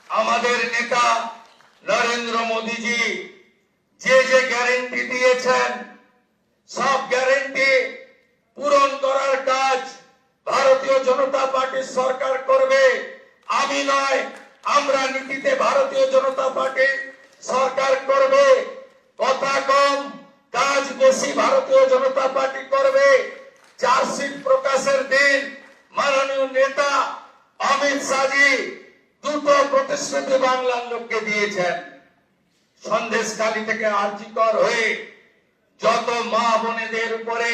আমাদের নেতা নরেন্দ্র মোদীজি যে গ্যারেন্টি দিয়েছেন সব গ্যারেন্টি পূরণ করার কাজ ভারতীয় জনতা পার্টির সরকার করবে। আমি নয়, আমরা নীতিতে ভারতীয় জনতা পার্টি সরকার করবে। কথা কম কাজ বেশি ভারতীয় জনতা পার্টি করবে। চার্জশিট প্রকাশের দিন মাননীয় নেতা অমিত শাহজি দুটো প্রতিশ্রুতি বাংলার লোককে দিয়েছেন। সন্দেশখালী থেকে আর্জিকর হয়ে যত মা বোনেদের উপরে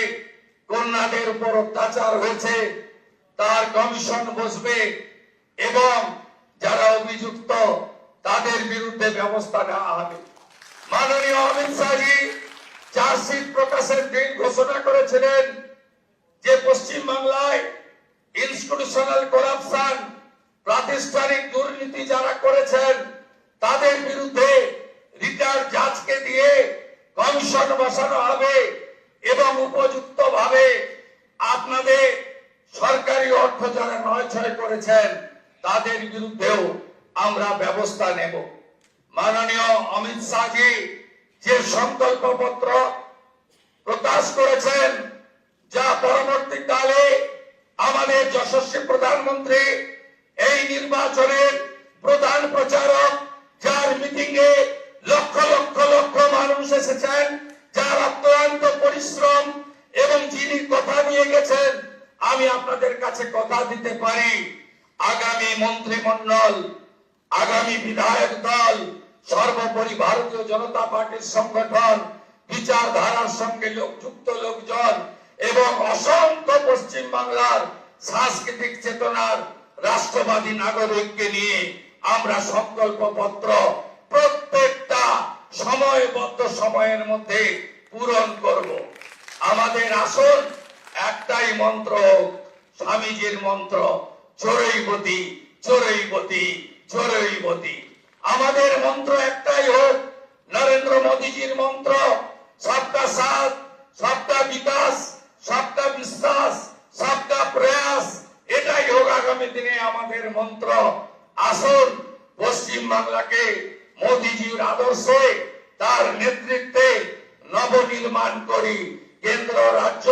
কন্যাদের উপর অত্যাচার হয়েছে তার কমিশন বসবে এবং যারা অভিযুক্ত তাদের বিরুদ্ধে ব্যবস্থা নেওয়া হবে। মাননীয় অমিত শাহজি চার্জশিট প্রকাশের দিন ঘোষণা করেছিলেন যে পশ্চিম বাংলায় ইনস্টিটিউশনাল করাপশন প্রাতিষ্ঠানিক দুর্নীতি যারা করেছেন তাদের বিরুদ্ধে রিটায়ার্ড জাজকে দিয়ে কমিশন বসানো হবে এবং উপযুক্ত ভাবে আপনাদের সরকারি অর্থ যারা নয়ছয় করেছেন তাদের বিরুদ্ধেও আমরা ব্যবস্থা নেব। মাননীয় অমিত শাহজি যে সংকল্পপত্র প্রকাশ করেছেন যা পরবর্তীকালে আমাদের যশস্বী প্রধানমন্ত্রী এই নির্বাচনের প্রধান প্রচারক যার মিটিং এ লক্ষ লক্ষ লক্ষ মানুষ এসেছেন, যার অক্লান্ত পরিশ্রম এবং যিনি কথা নিয়ে গেছেন, আমি আপনাদের কাছে কথা দিতে পারি আগামী মন্ত্রিমণ্ডল, আগামী বিধায়ক দল, সর্বোপরি ভারতীয় জনতা পার্টির সংগঠন, বিচারধারার সঙ্গে যুক্ত লোকজন এবং অসংখ্য পশ্চিম বাংলার সাংস্কৃতিক চেতনার রাষ্ট্রবাদী নাগরিককে নিয়ে আমরা সংকল্পপত্র প্রত্যেকটা সময়বদ্ধ সময়ের মধ্যে পূরণ করব। আমাদের আসল একটাই মন্ত্র, স্বামীজির মন্ত্র, চোরৈবতী চোরৈবতী চোরৈবতী। আমাদের মন্ত্র একটাই হোক নরেন্দ্র মোদীজির মন্ত্র, সবকা সাথ, সবকা বিকাশ, সবকা বিশ্বাস, সবকা প্রয়াস। এটাই হোক আগামী দিনে আমাদের মন্ত্র। আসুন পশ্চিম বাংলাকে মোদীজির আদর্শে তার নেতৃত্বে নবনির্মাণ করি। কেন্দ্র রাজ্য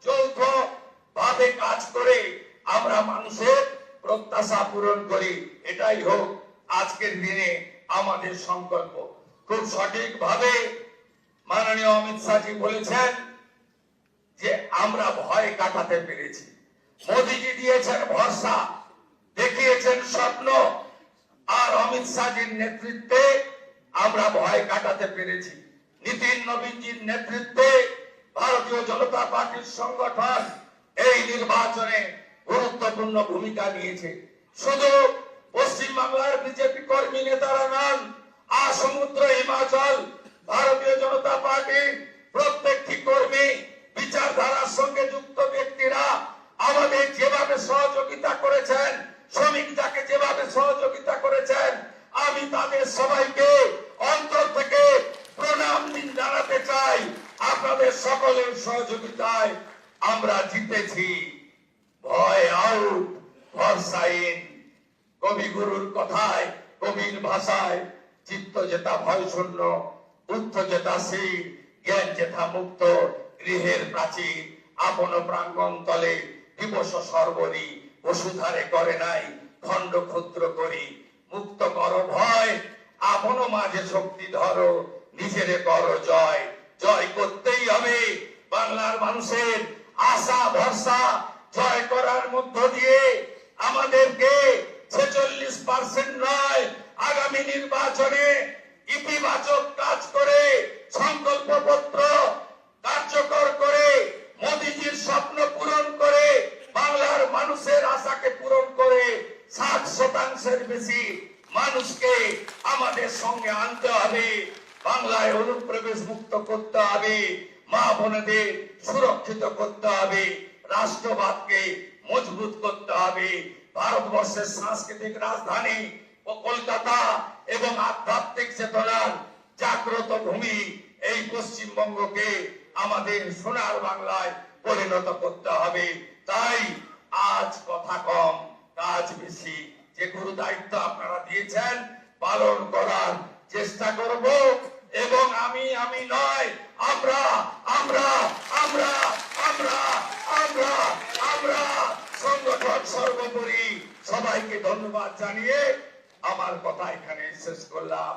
যৌথ ভাবে কাজ করে আমরা মানুষের প্রত্যাশা পূরণ করি। এটাই হোক আজকের দিনে আমাদের সংকল্প। খুব সঠিক ভাবে মাননীয় অমিত শাহজি বলেছেন যে আমরা ভয় কাটাতে পেরেছি। মোদীজি দিয়েছেন ভরসা, দেখিয়েছেন স্বপ্ন, আর অমিত শাহজির নেতৃত্বে আমরা ভয় কাটাতে পেরেছি। নীতিন নবীনজির নেতৃত্বে ভারতীয় জনতা পার্টির সংগঠন এই নির্বাচনে গুরুত্বপূর্ণ ভূমিকা নিয়েছে। শুধু পশ্চিম বাংলার বিজেপি কর্মী নেতারা নন, সমুদ্র হিমাচল ভারতীয় জনতা পার্টির প্রত্যেকটি কর্মী, বিচারধারার সঙ্গে যুক্ত ব্যক্তিরা আমাদের যেভাবে সহযোগিতা করেছেন, শ্রমিক যাকে যেভাবে সহযোগিতা করেছেন, আমি তাদের সবাইকে অন্তর থেকে প্রণাম জানাতে চাই। আপনাদের সকলের সহযোগিতায় আমরা জিতেছি। ভয় আউট, ভরসা ইন। কবিগুরুর কথায়, কবির ভাষায়, চিত্ত যেতা ভয় শূন্য, বুদ্ধ যেতা শির, জ্ঞান যেথা মুক্ত, গৃহের প্রাচীর আপন প্রাঙ্গণ তলে দিবস সর্বরি, বসুধারে করে নাই খণ্ড ক্ষুদ্র করি, মুক্ত কর ভয়, আপন মাঝে শক্তি ধরো, নিজেরে কর জয়। জয় করতেই হবে। বাংলার মানুষের আশা ভরসা জয় করার মধ্য দিয়ে আমাদেরকে 46% নয়, আগামী নির্বাচনে ইতিবাচক কাজ করে সংকল্পপত্র কার্যকর করে মোদীজির স্বপ্ন পূরণ করে বাংলার মানুষের আশাকে পূরণ করে 60% বেশি মানুষকে আমাদের সঙ্গে আনতে হবে। বাংলায় অনুপ্রবেশ মুক্ত করতে হবে, মা বোনেদের সুরক্ষিত করতে হবে, রাষ্ট্রবাদকে মজবুত করতে হবে। ভারতবর্ষের সাংস্কৃতিক রাজধানী ও কলকাতা এবং আধ্যাত্মিক চেতনার জাগ্রত ভূমি এই পশ্চিমবঙ্গকে আমাদের সোনার বাংলায় পরিণত করতে হবে। তাই আজ কথা কম, কাজ বেশি। যে গুরু দায়িত্ব আপনারা দিয়েছেন পালন করার চেষ্টা করব। এবং আমি নয়, আমরা আমরা আমরা আমরা আমরা আমরা সংগঠন সর্বোপরি। সবাইকে ধন্যবাদ জানিয়ে আমার কথা এখানে শেষ করলাম।